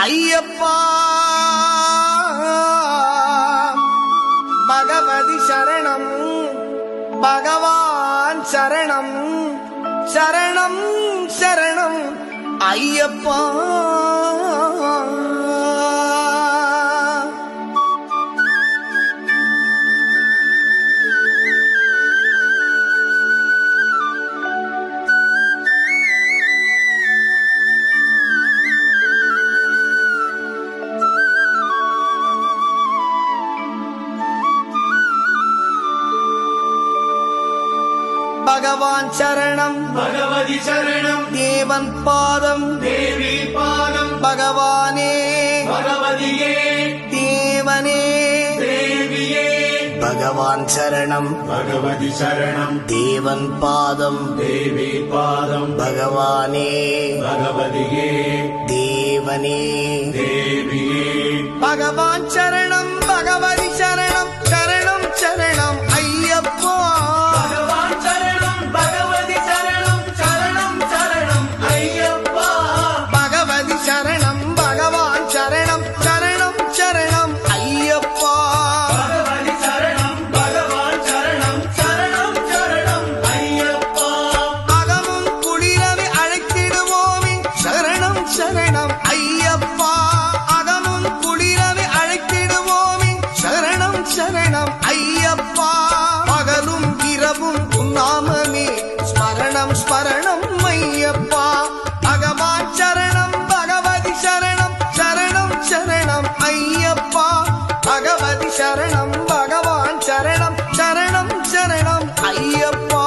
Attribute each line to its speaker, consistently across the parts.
Speaker 1: ஐயப்பா பகவதி சரணம் பகவான் சரணம் சரணம் சரணம் ஐயப்பா பகவான் சரணம்
Speaker 2: பகவதி சரணம்
Speaker 1: தேவன் பாதம்
Speaker 2: தேவி பாதம்
Speaker 1: பகவானே
Speaker 2: பகவதியே
Speaker 1: தேவனே
Speaker 2: தேவியே
Speaker 1: பகவான் சரணம்
Speaker 2: பகவதி சரணம்
Speaker 1: தேவன் பாதம்
Speaker 2: தேவி பாதம்
Speaker 1: பகவானே
Speaker 2: பகவதியே
Speaker 1: தேவனே
Speaker 2: தேவியே
Speaker 1: பகவான் சரணம் பகவதி சரணம் சரணம் சரணம் ஐயப்பா
Speaker 2: பகவான் சரணம் பகவதி சரணம் சரணம் சரணம் ஐயப்பா
Speaker 1: பகவதி சரணம் பகவான் சரணம் சரணம் சரணம் ஐயப்பா
Speaker 2: பகவதி சரணம் பகவான் சரணம் சரணம் சரணம் ஐயப்பா
Speaker 1: அகமும் குளிரவை அழைத்திடுவோமே சரணம் சரணம் ஐயப்பா அகமும் குளிரவை அழைத்திடுவோமே சரணம் சரணம் ஐயப்பா பகலும் இரவும் உன்னாமமே ஸ்மரணம் ஸ்மரணம் ஐயப்பா பகவான் சரணம் பகவதி சரணம் சரணம் சரணம் ஐயப்பா பகவதி சரணம் பகவான் சரணம் சரணம் சரணம் ஐயப்பா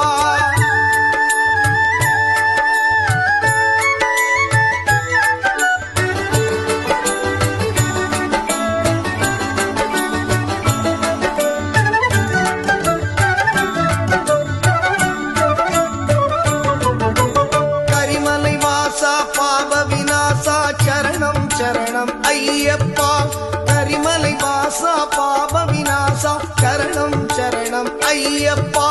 Speaker 1: கரிமலை வாசா பாப விநாசா சரணம் சரணம் ஐயப்பா கரிமலை வாசா பாப விநாசா சரணம் சரணம் ஐயப்பா